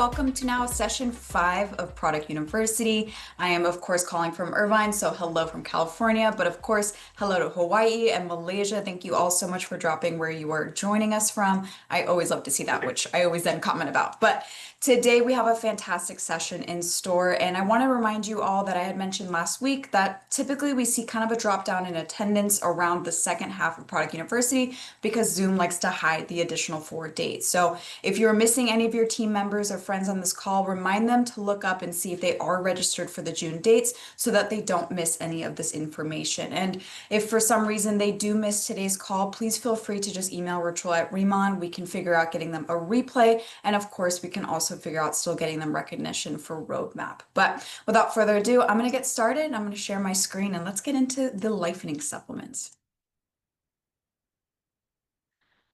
welcome to now session 5 of Product University. I am, of course, calling from Irvine, so hello from California, but of course, hello to Hawaii and Malaysia. Thank you all so much for dropping where you are joining us from. I always love to see that, which I always then comment about. But today we have a fantastic session in store, and I want to remind you all that I had mentioned last week that typically we see kind of a drop down in attendance around the second half of Product University because Zoom likes to hide the additional 4 dates. So if you're missing any of your team members or friends on this call, remind them to look up and see if they are registered for the June dates so that they don't miss any of this information. And if for some reason they do miss today's call, please feel free to just email Rachel at Remon. We can figure out getting them a replay. And of course, we can also figure out still getting them recognition for roadmap. But without further ado, I'm going to get started. I'm going to share my screen and let's get into the Lifening supplements.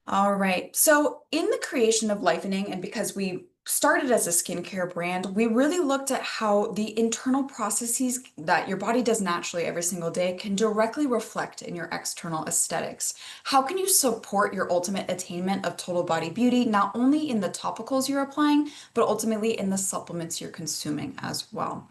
All right. So in the creation of Lifening, and because we started as a skincare brand, we really looked at how the internal processes that your body does naturally every single day can directly reflect in your external aesthetics. How can you support your ultimate attainment of total body beauty, not only in the topicals you're applying, but ultimately in the supplements you're consuming as well?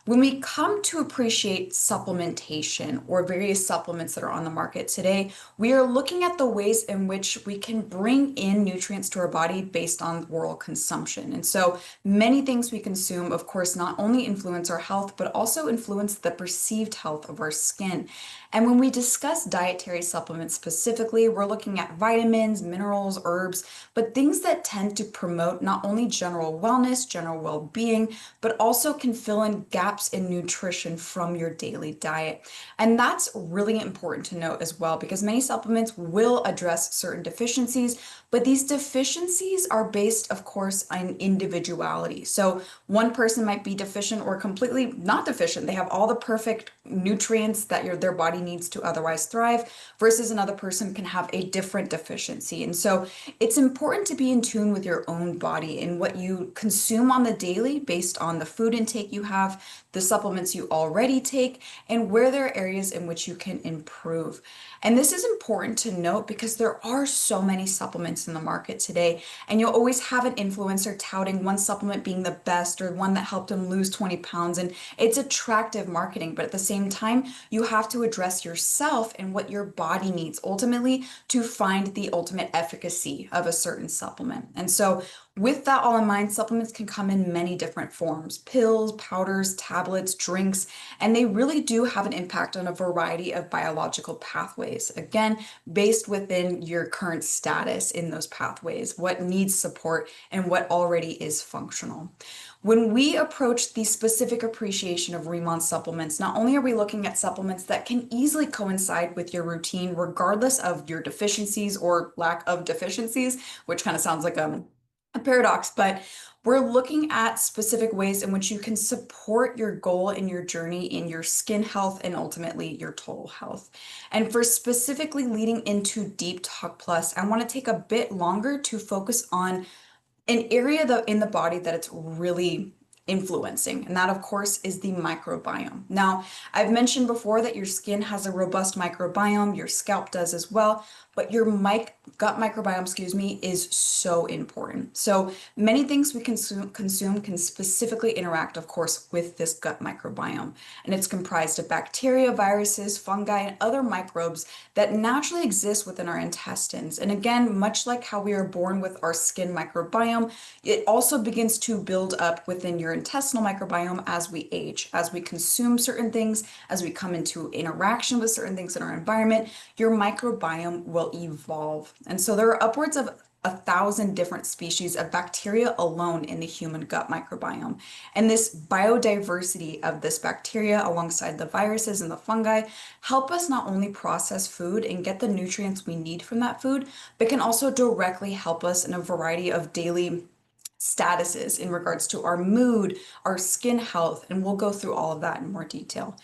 When we come to appreciate supplementation or various supplements that are on the market today, we are looking at the ways in which we can bring in nutrients to our body based on oral consumption. And so many things we consume, of course, not only influence our health, but also influence the perceived health of our skin. And when we discuss dietary supplements specifically, we're looking at vitamins, minerals, herbs, but things that tend to promote not only general wellness, general well-being, but also can fill in gaps in nutrition from your daily diet. And that's really important to note as well, because many supplements will address certain deficiencies, but these deficiencies are based, of course, on individuality. So one person might be deficient or completely not deficient. They have all the perfect nutrients that their body needs to otherwise thrive, versus another person can have a different deficiency. And so it's important to be in tune with your own body and what you consume on the daily based on the food intake you have, the supplements you already take, and where there are areas in which you can improve. And this is important to note because there are so many supplements in the market today, and you'll always have an influencer touting one supplement being the best or one that helped them lose 20 pounds. And it's attractive marketing, but at the same time, you have to address yourself and what your body needs ultimately to find the ultimate efficacy of a certain supplement. And so with that all in mind, supplements can come in many different forms: pills, powders, tablets, drinks, and they really do have an impact on a variety of biological pathways. Again, based within your current status in those pathways, what needs support and what already is functional. When we approach the specific appreciation of Remon supplements, not only are we looking at supplements that can easily coincide with your routine, regardless of your deficiencies or lack of deficiencies, which kind of sounds like a paradox, but we're looking at specific ways in which you can support your goal and your journey in your skin health and ultimately your total health. And for specifically leading into Deep Talk Plus, I want to take a bit longer to focus on an area in the body that it's really influencing, and that of course is the microbiome. Now, I've mentioned before that your skin has a robust microbiome, your scalp does as well, but your gut microbiome, is so important. So many things we consume can specifically interact, of course, with this gut microbiome. And it's comprised of bacteria, viruses, fungi, and other microbes that naturally exist within our intestines. And again, much like how we are born with our skin microbiome, it also begins to build up within your intestinal microbiome as we age, as we consume certain things, as we come into interaction with certain things in our environment, your microbiome will evolve. And so there are upwards of 1,000 different species of bacteria alone in the human gut microbiome. And this biodiversity of this bacteria alongside the viruses and the fungi help us not only process food and get the nutrients we need from that food, but can also directly help us in a variety of daily statuses in regards to our mood, our skin health, and we'll go through all of that in more detail.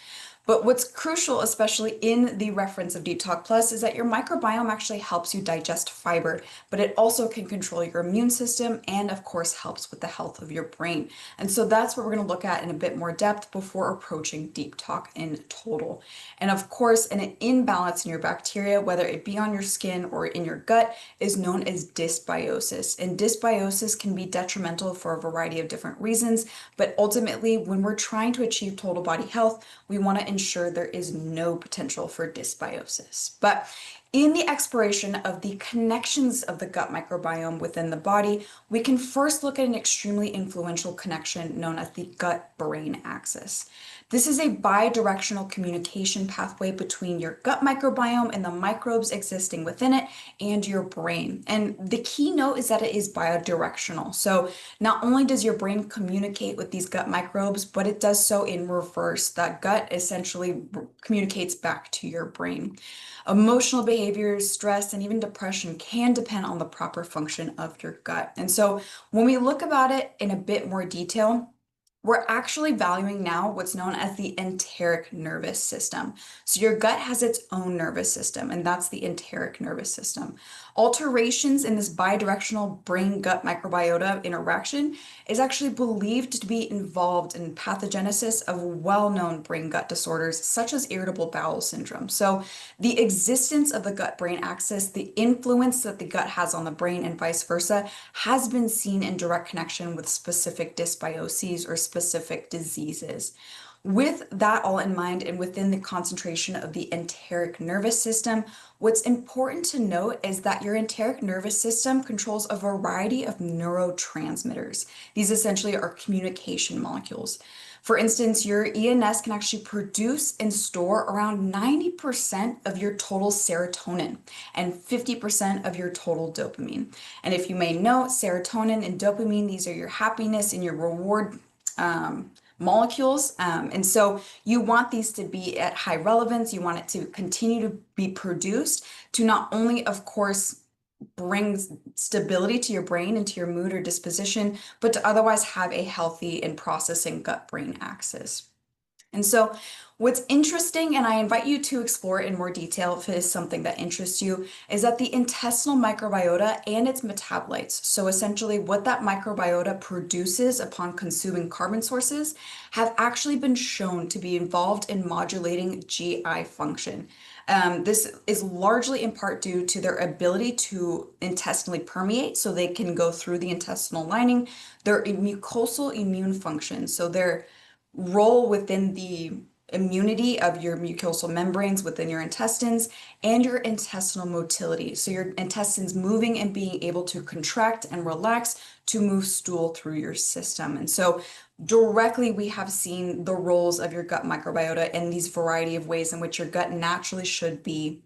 But what's crucial, especially in the reference of Deep Talk Plus, is that your microbiome actually helps you digest fiber, but it also can control your immune system and, of course, helps with the health of your brain. And so that's what we're going to look at in a bit more depth before approaching Deep Talk in total. And of course, an imbalance in your bacteria, whether it be on your skin or in your gut, is known as dysbiosis. And dysbiosis can be detrimental for a variety of different reasons, but ultimately, when we're trying to achieve total body health, we want to ensure there is no potential for dysbiosis. But in the exploration of the connections of the gut microbiome within the body, we can first look at an extremely influential connection known as the gut-brain axis. This is a bidirectional communication pathway between your gut microbiome and the microbes existing within it and your brain. And the key note is that it is bidirectional. So not only does your brain communicate with these gut microbes, but it does so in reverse. That gut essentially communicates back to your brain. Emotional behaviors, stress, and even depression can depend on the proper function of your gut. And so when we look about it in a bit more detail, we're actually valuing now what's known as the enteric nervous system. So your gut has its own nervous system, and that's the enteric nervous system. Alterations in this bidirectional brain-gut microbiota interaction is actually believed to be involved in pathogenesis of well-known brain-gut disorders such as irritable bowel syndrome. So the existence of the gut-brain axis, the influence that the gut has on the brain and vice versa, has been seen in direct connection with specific dysbioses or specific diseases. With that all in mind, and within the concentration of the enteric nervous system, what's important to note is that your enteric nervous system controls a variety of neurotransmitters. These essentially are communication molecules. For instance, your ENS can actually produce and store around 90% of your total serotonin and 50% of your total dopamine. And if you may know, serotonin and dopamine, these are your happiness and your reward molecules. And so you want these to be at high relevance. You want it to continue to be produced to not only, of course, bring stability to your brain and to your mood or disposition, but to otherwise have a healthy and processing gut-brain axis. And so what's interesting, and I invite you to explore it in more detail if it is something that interests you, is that the intestinal microbiota and its metabolites, so essentially what that microbiota produces upon consuming carbon sources, have actually been shown to be involved in modulating GI function. This is largely in part due to their ability to intestinally permeate, so they can go through the intestinal lining, their mucosal immune function, so their role within the immunity of your mucosal membranes within your intestines, and your intestinal motility. So your intestines moving and being able to contract and relax to move stool through your system. And so directly we have seen the roles of your gut microbiota in these variety of ways in which your gut naturally should be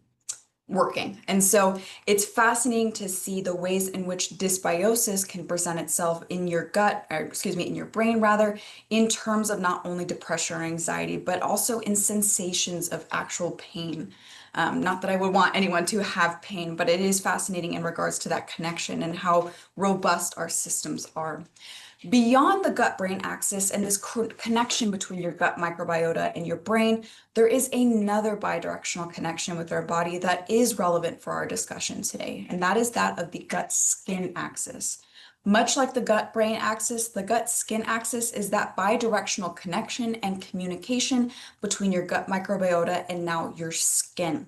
working. And so it's fascinating to see the ways in which dysbiosis can present itself in your gut, or excuse me, in your brain rather, in terms of not only depression or anxiety, but also in sensations of actual pain. Not that I would want anyone to have pain, but it is fascinating in regards to that connection and how robust our systems are. Beyond the gut-brain axis and this connection between your gut microbiota and your brain, there is another bidirectional connection with our body that is relevant for our discussion today, and that is that of the gut-skin axis. Much like the gut-brain axis, the gut-skin axis is that bidirectional connection and communication between your gut microbiota and now your skin.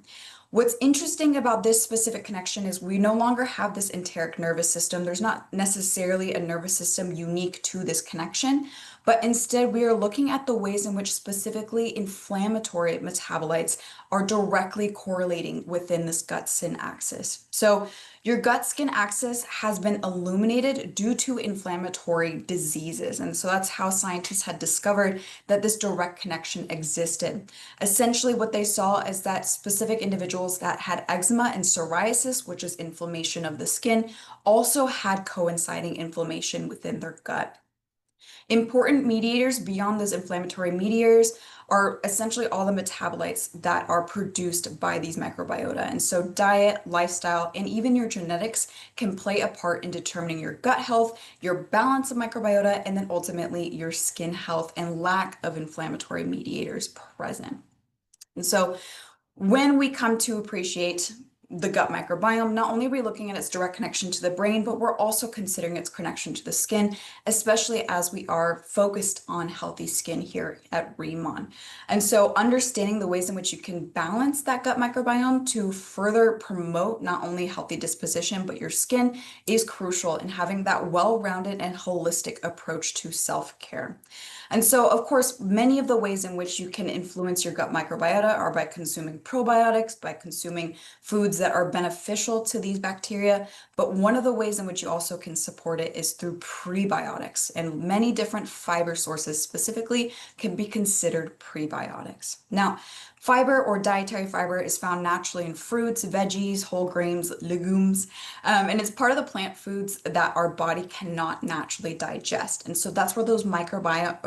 What's interesting about this specific connection is we no longer have this enteric nervous system. There's not necessarily a nervous system unique to this connection, but instead we are looking at the ways in which specifically inflammatory metabolites are directly correlating within this gut-skin axis. So your gut-skin axis has been illuminated due to inflammatory diseases. And so that's how scientists had discovered that this direct connection existed. Essentially, what they saw is that specific individuals that had eczema and psoriasis, which is inflammation of the skin, also had coinciding inflammation within their gut. Important mediators beyond those inflammatory mediators are essentially all the metabolites that are produced by these microbiota. And so diet, lifestyle, and even your genetics can play a part in determining your gut health, your balance of microbiota, and then ultimately your skin health and lack of inflammatory mediators present. And so when we come to appreciate the gut microbiome, not only are we looking at its direct connection to the brain, but we're also considering its connection to the skin, especially as we are focused on healthy skin here at Remon. And so understanding the ways in which you can balance that gut microbiome to further promote not only healthy disposition, but your skin is crucial in having that well-rounded and holistic approach to self-care. And so, of course, many of the ways in which you can influence your gut microbiota are by consuming probiotics, by consuming foods that are beneficial to these bacteria. But one of the ways in which you also can support it is through prebiotics. And many different fiber sources specifically can be considered prebiotics. Now, fiber or dietary fiber is found naturally in fruits, veggies, whole grains, legumes, and it's part of the plant foods that our body cannot naturally digest. And so that's where those microbiota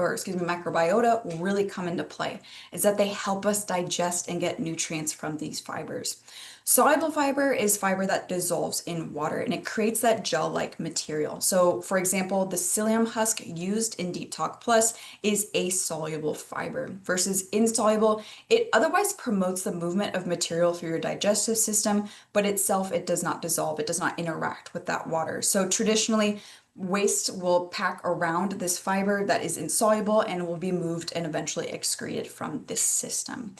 really come into play, is that they help us digest and get nutrients from these fibers. Soluble fiber is fiber that dissolves in water and it creates that gel-like material. So for example, the psyllium husk used in Deep Talk Plus is a soluble fiber versus insoluble. It otherwise promotes the movement of material through your digestive system, but itself, it does not dissolve. It does not interact with that water. So traditionally, waste will pack around this fiber that is insoluble and will be moved and eventually excreted from this system.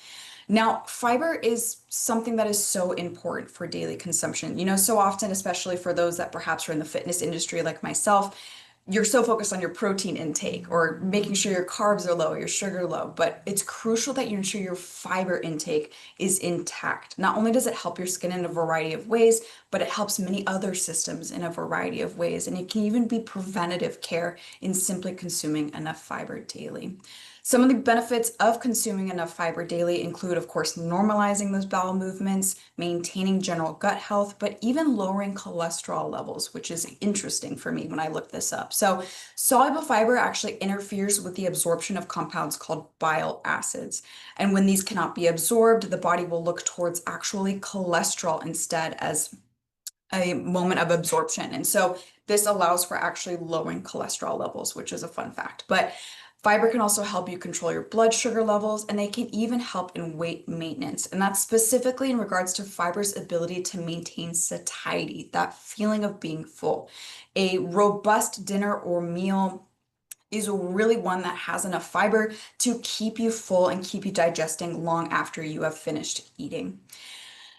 Now, fiber is something that is so important for daily consumption. You know, so often, especially for those that perhaps are in the fitness industry like myself, you're so focused on your protein intake or making sure your carbs are low, your sugar low, but it's crucial that you ensure your fiber intake is intact. Not only does it help your skin in a variety of ways, but it helps many other systems in a variety of ways. And it can even be preventative care in simply consuming enough fiber daily. Some of the benefits of consuming enough fiber daily include, of course, normalizing those bowel movements, maintaining general gut health, but even lowering cholesterol levels, which is interesting for me when I look this up. So, soluble fiber actually interferes with the absorption of compounds called bile acids. And when these cannot be absorbed, the body will look towards actually cholesterol instead as a moment of absorption. And so this allows for actually lowering cholesterol levels, which is a fun fact. But fiber can also help you control your blood sugar levels, and they can even help in weight maintenance. And that's specifically in regards to fiber's ability to maintain satiety, that feeling of being full. A robust dinner or meal is really one that has enough fiber to keep you full and keep you digesting long after you have finished eating.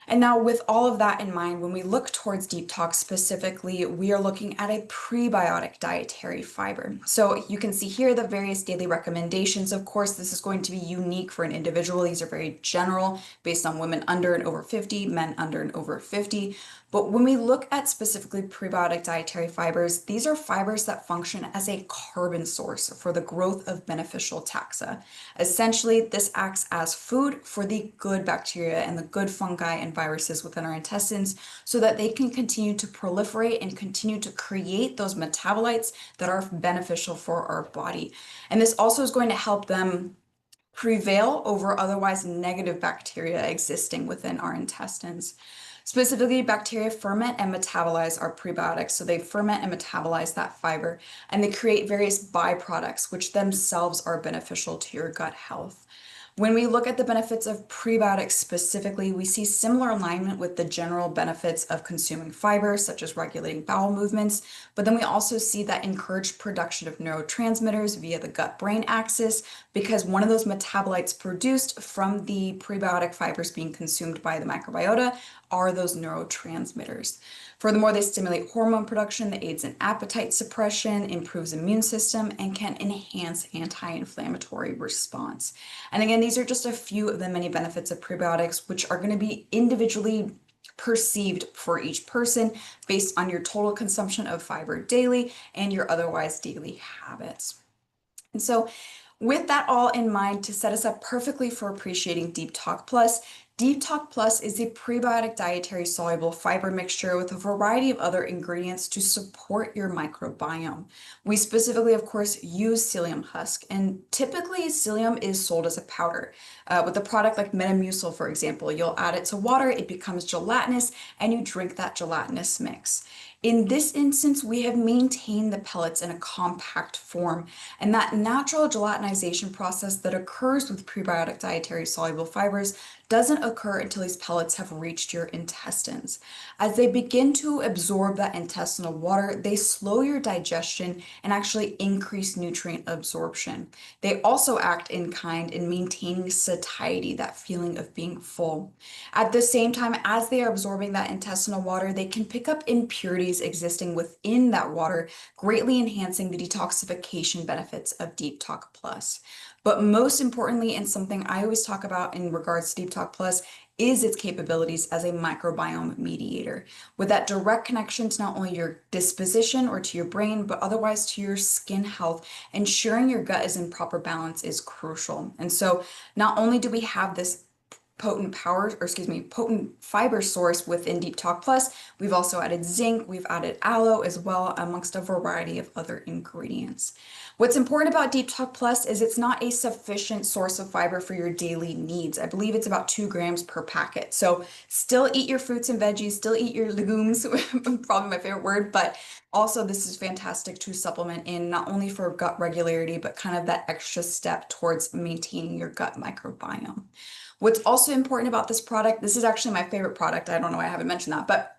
And now, with all of that in mind, when we look towards Deep Talk specifically, we are looking at a prebiotic dietary fiber. So you can see here the various daily recommendations. Of course, this is going to be unique for an individual. These are very general, based on women under and over 50, men under and over 50. But when we look at specifically prebiotic dietary fibers, these are fibers that function as a carbon source for the growth of beneficial taxa. Essentially, this acts as food for the good bacteria and the good fungi and viruses within our intestines so that they can continue to proliferate and continue to create those metabolites that are beneficial for our body. And this also is going to help them prevail over otherwise negative bacteria existing within our intestines. Specifically, bacteria ferment and metabolize our prebiotics. So they ferment and metabolize that fiber, and they create various byproducts, which themselves are beneficial to your gut health. When we look at the benefits of prebiotics specifically, we see similar alignment with the general benefits of consuming fiber, such as regulating bowel movements, but then we also see that encouraged production of neurotransmitters via the gut-brain axis, because one of those metabolites produced from the prebiotic fibers being consumed by the microbiota are those neurotransmitters. Furthermore, they stimulate hormone production that aids in appetite suppression, improves immune system, and can enhance anti-inflammatory response. And again, these are just a few of the many benefits of prebiotics, which are going to be individually perceived for each person based on your total consumption of fiber daily and your otherwise daily habits. And so with that all in mind, to set us up perfectly for appreciating Deep Talk Plus, Deep Talk Plus is a prebiotic dietary soluble fiber mixture with a variety of other ingredients to support your microbiome. We specifically, of course, use psyllium husk, and typically psyllium is sold as a powder. With a product like Metamucil, for example, you'll add it to water, it becomes gelatinous, and you drink that gelatinous mix. In this instance, we have maintained the pellets in a compact form, and that natural gelatinization process that occurs with prebiotic dietary soluble fibers doesn't occur until these pellets have reached your intestines. As they begin to absorb that intestinal water, they slow your digestion and actually increase nutrient absorption. They also act in kind in maintaining satiety, that feeling of being full. At the same time, as they are absorbing that intestinal water, they can pick up impurities existing within that water, greatly enhancing the detoxification benefits of Deep Talk Plus. But most importantly, and something I always talk about in regards to Deep Talk Plus, is its capabilities as a microbiome mediator, with that direct connection to not only your disposition or to your brain, but otherwise to your skin health. Ensuring your gut is in proper balance is crucial. And so not only do we have this potent fiber source within Deep Talk Plus, we've also added zinc, we've added aloe as well, amongst a variety of other ingredients. What's important about Deep Talk Plus is it's not a sufficient source of fiber for your daily needs. I believe it's about 2 grams per packet. So still eat your fruits and veggies, still eat your legumes, probably my favorite word, but also this is fantastic to supplement in not only for gut regularity, but kind of that extra step towards maintaining your gut microbiome. What's also important about this product, this is actually my favorite product. I don't know why I haven't mentioned that, but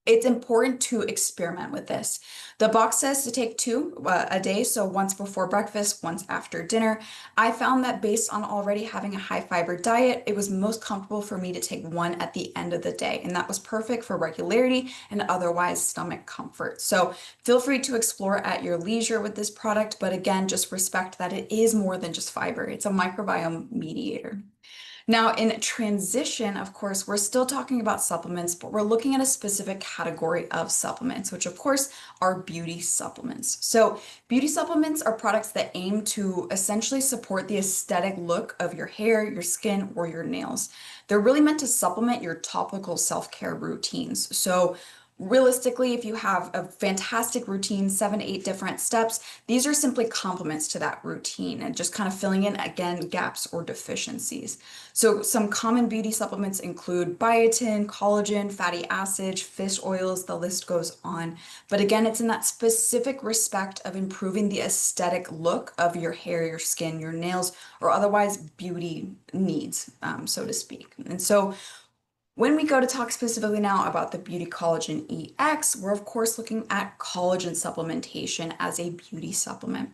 it's important to experiment with this. The box says to take 2 a day, so once before breakfast, once after dinner. I found that based on already having a high fiber diet, it was most comfortable for me to take 1 at the end of the day, and that was perfect for regularity and otherwise stomach comfort. So feel free to explore at your leisure with this product, but again, just respect that it is more than just fiber. It's a microbiome mediator. Now, in transition, of course, we're still talking about supplements, but we're looking at a specific category of supplements, which of course are beauty supplements. So beauty supplements are products that aim to essentially support the aesthetic look of your hair, your skin, or your nails. They're really meant to supplement your topical self-care routines. So realistically, if you have a fantastic routine, 7 to 8 different steps, these are simply complements to that routine and just kind of filling in, again, gaps or deficiencies. So some common beauty supplements include biotin, collagen, fatty acids, fish oils, the list goes on. But again, it's in that specific respect of improving the aesthetic look of your hair, your skin, your nails, or otherwise beauty needs, so to speak. And so when we go to talk specifically now about the Beauty Collagen EX, we're of course looking at collagen supplementation as a beauty supplement.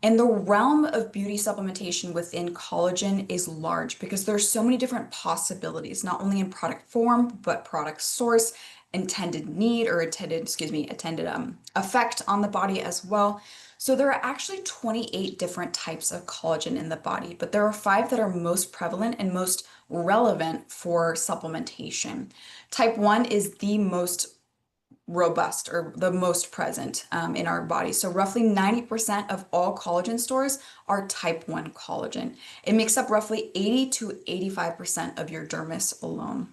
And the realm of beauty supplementation within collagen is large because there's so many different possibilities, not only in product form, but product source, intended need or intended effect on the body as well. So there are actually 28 different types of collagen in the body, but there are 5 that are most prevalent and most relevant for supplementation. Type 1 is the most robust or the most present in our body. So roughly 90% of all collagen stores are type 1 collagen. It makes up roughly 80 to 85% of your dermis alone.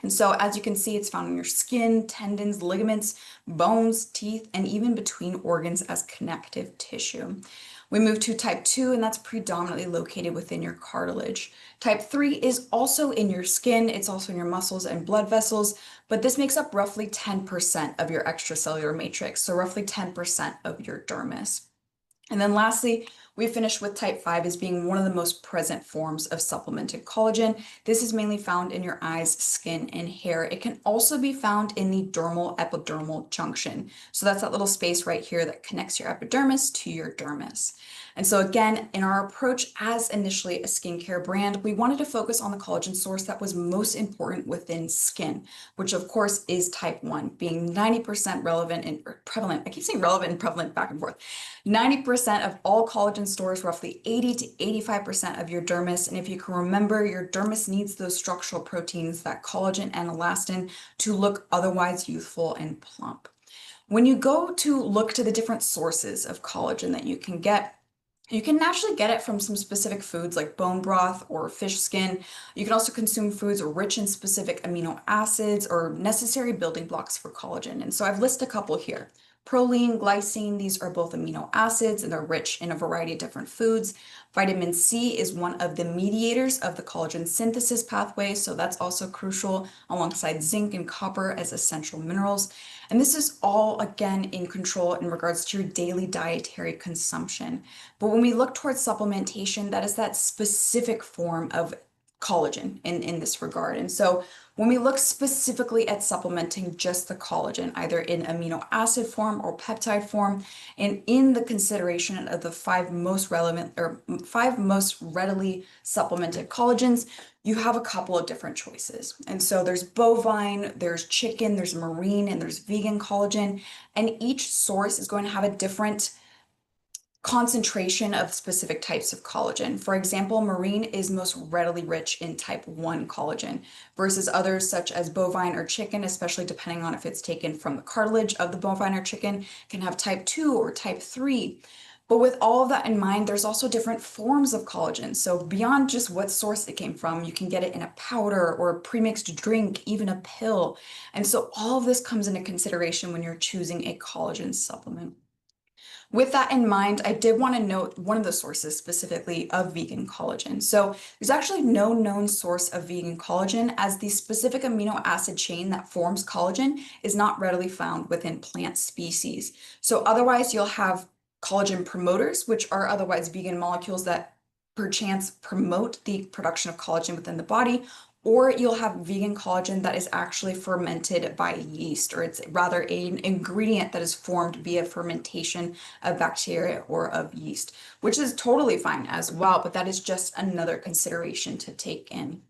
And so as you can see, it's found in your skin, tendons, ligaments, bones, teeth, and even between organs as connective tissue. We move to type 2, and that's predominantly located within your cartilage. Type 3 is also in your skin, it's also in your muscles and blood vessels, but this makes up roughly 10% of your extracellular matrix, so roughly 10% of your dermis. And then lastly, we finish with type 5 as being one of the most present forms of supplemented collagen. This is mainly found in your eyes, skin, and hair. It can also be found in the dermal epidermal junction. So that's that little space right here that connects your epidermis to your dermis. And so again, in our approach as initially a skincare brand, we wanted to focus on the collagen source that was most important within skin, which of course is type 1, being 90% relevant and prevalent. I keep saying relevant and prevalent back and forth. 90% of all collagen stores, roughly 80 to 85% of your dermis. And if you can remember, your dermis needs those structural proteins, that collagen and elastin, to look otherwise youthful and plump. When you go to look to the different sources of collagen that you can get, You can naturally get it from some specific foods like bone broth or fish skin. You can also consume foods rich in specific amino acids or necessary building blocks for collagen. And so I've listed a couple here. Proline, glycine, these are both amino acids and they're rich in a variety of different foods. Vitamin C is one of the mediators of the collagen synthesis pathway, so that's also crucial alongside zinc and copper as essential minerals. And this is all again in control in regards to your daily dietary consumption. But when we look towards supplementation, that is that specific form of collagen in this regard. And so when we look specifically at supplementing just the collagen, either in amino acid form or peptide form, and in the consideration of the five most relevant or five most readily supplemented collagens, you have a couple of different choices. And so there's bovine, there's chicken, there's marine, and there's vegan collagen. And each source is going to have a different concentration of specific types of collagen. For example, marine is most readily rich in type 1 collagen versus others such as bovine or chicken, especially depending on if it's taken from the cartilage of the bovine or chicken, can have type 2 or type 3. But with all of that in mind, there's also different forms of collagen. So beyond just what source it came from, you can get it in a powder or a premixed drink, even a pill. And so all of this comes into consideration when you're choosing a collagen supplement. With that in mind, I did want to note one of the sources specifically of vegan collagen. So there's actually no known source of vegan collagen, as the specific amino acid chain that forms collagen is not readily found within plant species. So otherwise you'll have collagen promoters, which are otherwise vegan molecules that perchance promote the production of collagen within the body, or you'll have vegan collagen that is actually fermented by yeast, or it's rather an ingredient that is formed via fermentation of bacteria or of yeast, which is totally fine as well, but that is just another consideration to take in.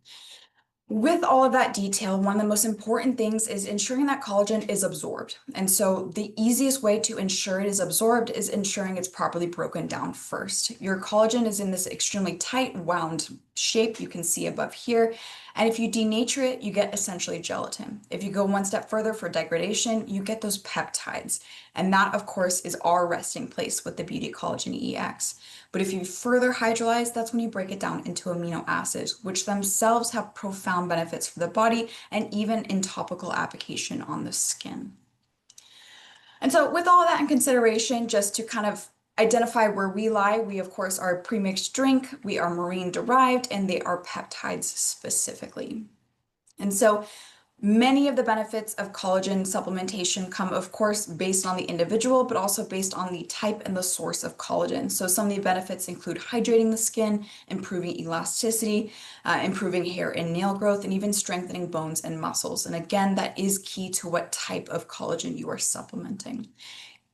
With all of that detail, one of the most important things is ensuring that collagen is absorbed. And so the easiest way to ensure it is absorbed is ensuring it's properly broken down first. Your collagen is in this extremely tight wound shape you can see above here. And if you denature it, you get essentially gelatin. If you go one step further for degradation, you get those peptides. And that, of course, is our resting place with the Beauty Collagen EX. But if you further hydrolyze, that's when you break it down into amino acids, which themselves have profound benefits for the body and even in topical application on the skin. And so with all that in consideration, just to kind of identify where we lie, we of course are a premixed drink, we are marine derived, and they are peptides specifically. And so many of the benefits of collagen supplementation come, of course, based on the individual, but also based on the type and the source of collagen. So some of the benefits include hydrating the skin, improving elasticity, improving hair and nail growth, and even strengthening bones and muscles. And again, that is key to what type of collagen you are supplementing.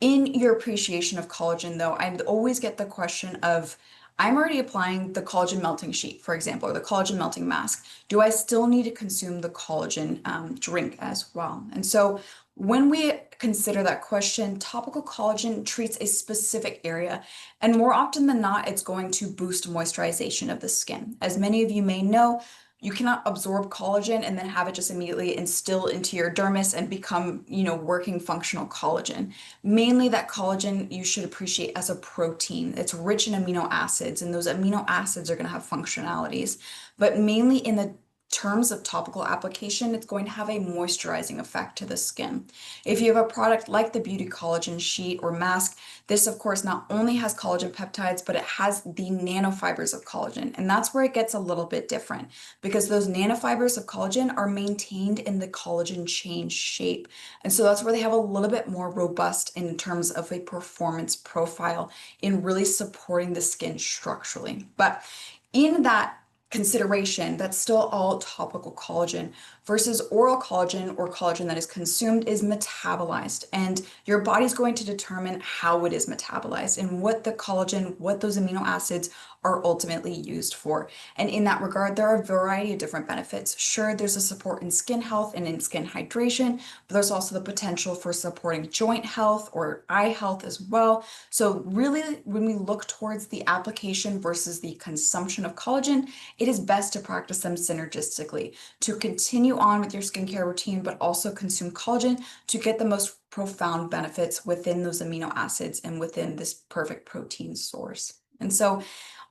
In your appreciation of collagen, though, I always get the question of, I'm already applying the collagen melting sheet, for example, or the collagen melting mask. Do I still need to consume the collagen drink as well? And so when we consider that question, topical collagen treats a specific area, and more often than not, it's going to boost moisturization of the skin. As many of you may know, you cannot absorb collagen and then have it just immediately instill into your dermis and become, working functional collagen. Mainly that collagen you should appreciate as a protein. It's rich in amino acids, and those amino acids are going to have functionalities. But mainly in the terms of topical application, it's going to have a moisturizing effect to the skin. If you have a product like the Beauty Collagen Sheet or mask, this of course not only has collagen peptides, but it has the nanofibers of collagen. And that's where it gets a little bit different, because those nanofibers of collagen are maintained in the collagen chain shape. And so that's where they have a little bit more robust in terms of a performance profile in really supporting the skin structurally. But in that consideration, that's still all topical collagen, versus oral collagen or collagen that is consumed is metabolized, and your body's going to determine how it is metabolized and what the collagen, what those amino acids are ultimately used for. And in that regard, there are a variety of different benefits. Sure, there's a support in skin health and in skin hydration, but there's also the potential for supporting joint health or eye health as well. So really, when we look towards the application versus the consumption of collagen, it is best to practice them synergistically, to continue on with your skincare routine, but also consume collagen to get the most profound benefits within those amino acids and within this perfect protein source. And so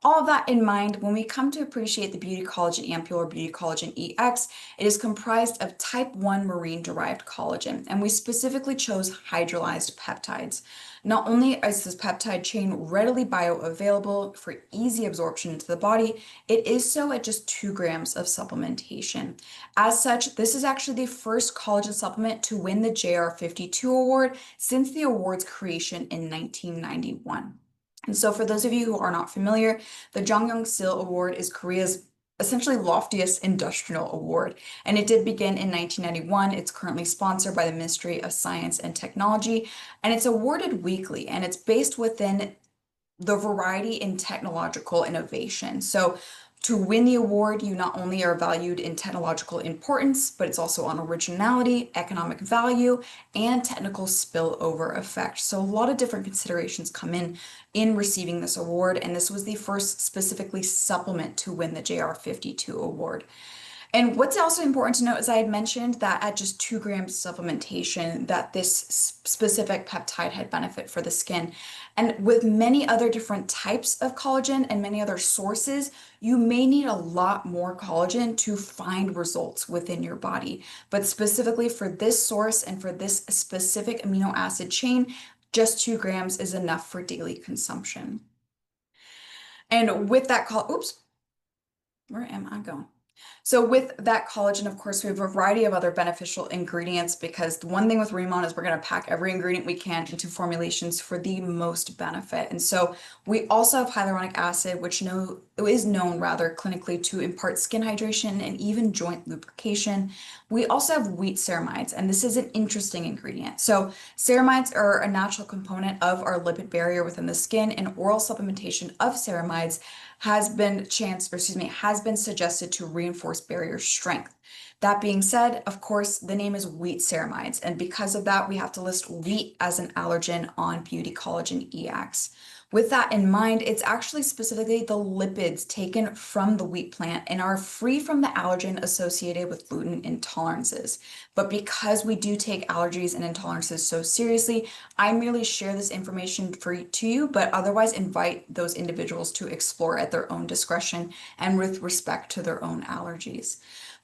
all of that in mind, when we come to appreciate the Beauty Collagen Ampule or Beauty Collagen EX, it is comprised of type 1 marine-derived collagen, and we specifically chose hydrolyzed peptides. Not only is this peptide chain readily bioavailable for easy absorption into the body, it is so at just 2 grams of supplementation. As such, this is actually the first collagen supplement to win the JR52 award since the award's creation in 1991. And so for those of you who are not familiar, the Jonghyun-sil Award is Korea's essentially loftiest industrial award, and it did begin in 1991. It's currently sponsored by the Ministry of Science and Technology, and it's awarded weekly, and it's based within the variety in technological innovation. So to win the award, you not only are valued in technological importance, but it's also on originality, economic value, and technical spillover effect. So a lot of different considerations come in receiving this award, and this was the first specifically supplement to win the JR52 award. And what's also important to note, as I had mentioned, that at just 2 grams supplementation, that this specific peptide had benefit for the skin. And with many other different types of collagen and many other sources, you may need a lot more collagen to find results within your body. But specifically for this source and for this specific amino acid chain, just 2 grams is enough for daily consumption. And with that where am I going? So with that collagen, of course, we have a variety of other beneficial ingredients, because the one thing with Remon is we're going to pack every ingredient we can into formulations for the most benefit. And so we also have hyaluronic acid, which is known rather clinically to impart skin hydration and even joint lubrication. We also have wheat ceramides, and this is an interesting ingredient. So ceramides are a natural component of our lipid barrier within the skin, and oral supplementation of ceramides has been suggested to reinforce barrier strength. That being said, of course, the name is wheat ceramides, and because of that, we have to list wheat as an allergen on Beauty Collagen EX. With that in mind, it's actually specifically the lipids taken from the wheat plant and are free from the allergen associated with gluten intolerances. But because we do take allergies and intolerances so seriously, I merely share this information to you, but otherwise invite those individuals to explore at their own discretion and with respect to their own allergies.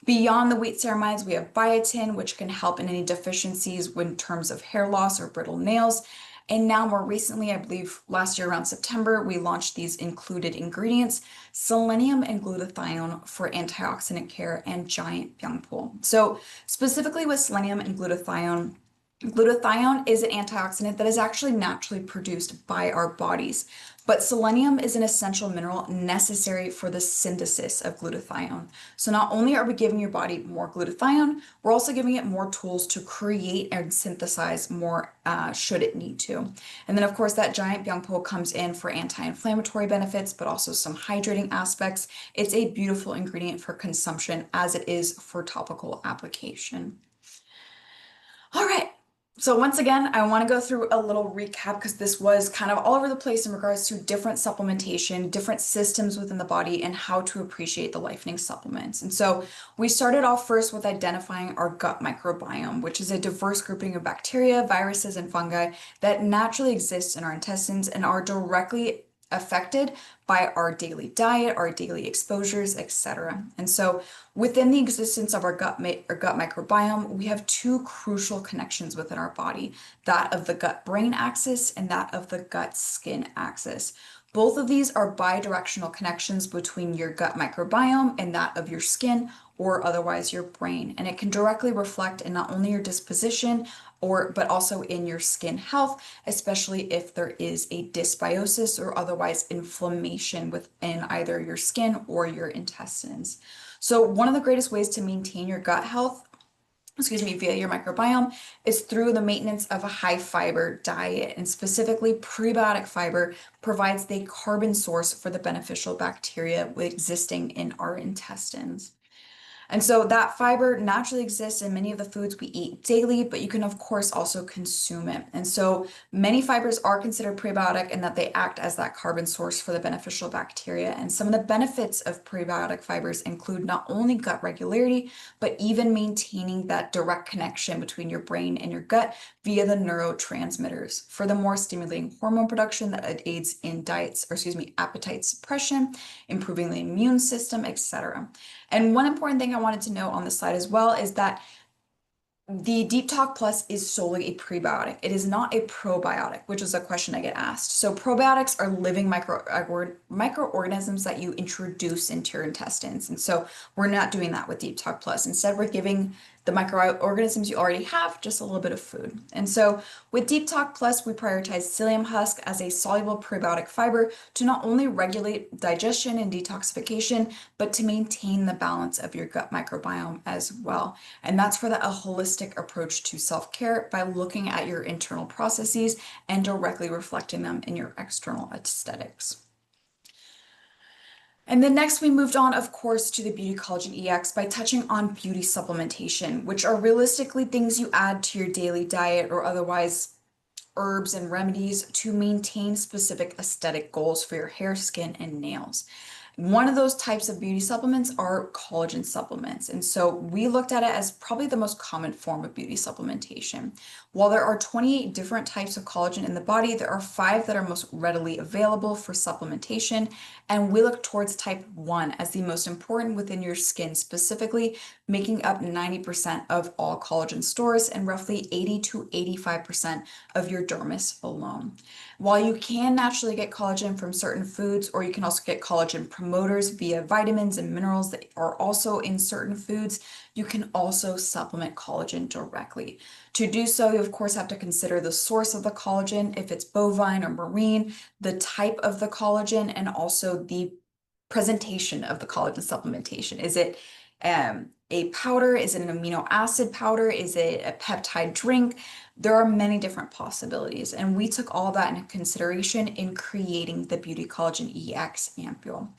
Beyond the wheat ceramides, we have biotin, which can help in any deficiencies in terms of hair loss or brittle nails. And now more recently, I believe last year around September, we launched these included ingredients, selenium and glutathione for antioxidant care, and giant byungpul. So specifically with selenium and glutathione, glutathione is an antioxidant that is actually naturally produced by our bodies, but selenium is an essential mineral necessary for the synthesis of glutathione. So not only are we giving your body more glutathione, we're also giving it more tools to create and synthesize more should it need to. And then of course that giant byungpul comes in for anti-inflammatory benefits, but also some hydrating aspects. It's a beautiful ingredient for consumption as it is for topical application. All right. So once again, I want to go through a little recap because this was kind of all over the place in regards to different supplementation, different systems within the body, and how to appreciate the Lifening supplements. And so we started off first with identifying our gut microbiome, which is a diverse grouping of bacteria, viruses, and fungi that naturally exist in our intestines and are directly affected by our daily diet, our daily exposures, etc. And so within the existence of our gut microbiome, we have 2 crucial connections within our body, that of the gut-brain axis and that of the gut-skin axis. Both of these are bidirectional connections between your gut microbiome and that of your skin, or otherwise your brain. And it can directly reflect in not only your disposition, but also in your skin health, especially if there is a dysbiosis or otherwise inflammation within either your skin or your intestines. So one of the greatest ways to maintain your gut health, via your microbiome, is through the maintenance of a high fiber diet, and specifically prebiotic fiber provides the carbon source for the beneficial bacteria existing in our intestines. And so that fiber naturally exists in many of the foods we eat daily, but you can, of course, also consume it. And so many fibers are considered prebiotic in that they act as that carbon source for the beneficial bacteria. And some of the benefits of prebiotic fibers include not only gut regularity, but even maintaining that direct connection between your brain and your gut via the neurotransmitters. Furthermore, stimulating hormone production that aids in appetite suppression, improving the immune system, etc. And one important thing I wanted to note on this slide as well is that the Deep Talk Plus is solely a prebiotic. It is not a probiotic, which is a question I get asked. So probiotics are living microorganisms that you introduce into your intestines. And so we're not doing that with Deep Talk Plus. Instead, we're giving the microorganisms you already have just a little bit of food. And so with Deep Talk Plus, we prioritize psyllium husk as a soluble probiotic fiber to not only regulate digestion and detoxification, but to maintain the balance of your gut microbiome as well. And that's for a holistic approach to self-care by looking at your internal processes and directly reflecting them in your external aesthetics. And then next we moved on, of course, to the Beauty Collagen EX by touching on beauty supplementation, which are realistically things you add to your daily diet or otherwise herbs and remedies to maintain specific aesthetic goals for your hair, skin, and nails. One of those types of beauty supplements are collagen supplements. And so we looked at it as probably the most common form of beauty supplementation. While there are 28 different types of collagen in the body, there are 5 that are most readily available for supplementation. And we look towards type 1 as the most important within your skin, specifically making up 90% of all collagen stores and roughly 80 to 85% of your dermis alone. While you can naturally get collagen from certain foods, or you can also get collagen promoters via vitamins and minerals that are also in certain foods, you can also supplement collagen directly. To do so, you of course have to consider the source of the collagen, if it's bovine or marine, the type of the collagen, and also the presentation of the collagen supplementation. Is it a powder? Is it an amino acid powder? Is it a peptide drink? There are many different possibilities, and we took all that into consideration in creating the Beauty Collagen EX ampule.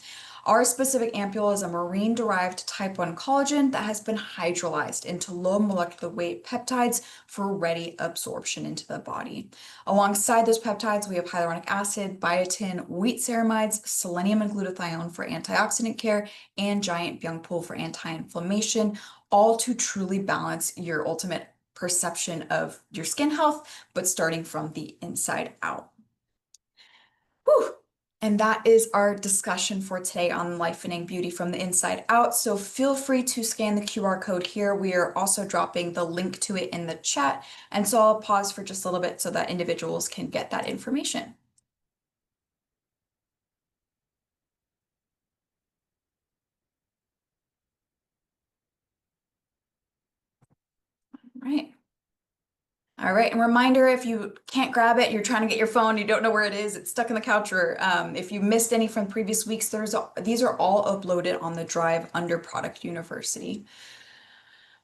Our specific ampule is a marine-derived type 1 collagen that has been hydrolyzed into low molecular weight peptides for ready absorption into the body. Alongside those peptides, we have hyaluronic acid, biotin, wheat ceramides, selenium and glutathione for antioxidant care, and giant byung pul for anti-inflammation, all to truly balance your ultimate perception of your skin health, but starting from the inside out. Whew. And that is our discussion for today on lightening beauty from the inside out. So feel free to scan the QR code here. We are also dropping the link to it in the chat. And so I'll pause for just a little bit so that individuals can get that information. Right. All right, and reminder, if you can't grab it, you're trying to get your phone, you don't know where it is, it's stuck in the couch, or if you missed any from previous weeks, these are all uploaded on the drive under Product University.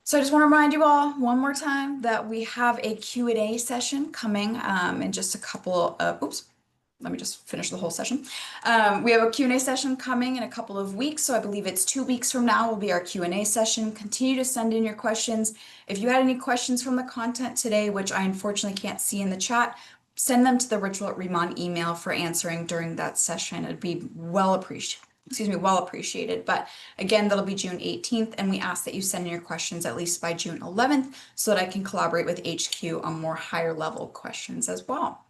So I just want to remind you all one more time that we have a Q&A session coming in just a couple of, oops, let me just finish the whole session. We have a Q&A session coming in a couple of weeks. So I believe it's 2 weeks from now will be our Q&A session. Continue to send in your questions. If you had any questions from the content today, which I unfortunately can't see in the chat, send them to the Ritual at Rimon email for answering during that session. It'd be well appreciated. But again, that'll be June 18th. And we ask that you send in your questions at least by June 11th so that I can collaborate with HQ on more higher level questions as well.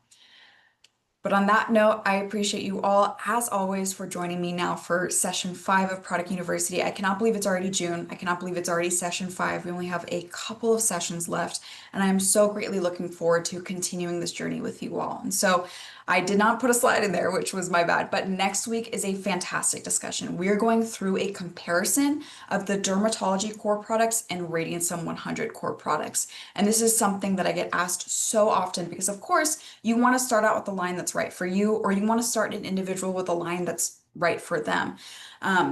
But on that note, I appreciate you all, as always, for joining me now for session 5 of Product University. I cannot believe it's already June. I cannot believe it's already session 5. We only have a couple of sessions left, and I am so greatly looking forward to continuing this journey with you all. And so I did not put a slide in there, which was my bad, but next week is a fantastic discussion. We're going through a comparison of the Dermatology core products and Radiance-M 100 core products. And this is something that I get asked so often because, of course, you want to start out with the line that's right for you, or you want to start an individual with a line that's right for them.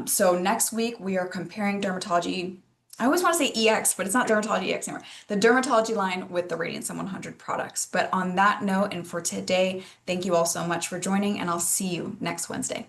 So next week we are comparing Dermatology. I always want to say EX, but it's not Dermatology EX anymore. The Dermatology line with the Radiance-M 100 products. But on that note, and for today, thank you all so much for joining, and I'll see you next Wednesday.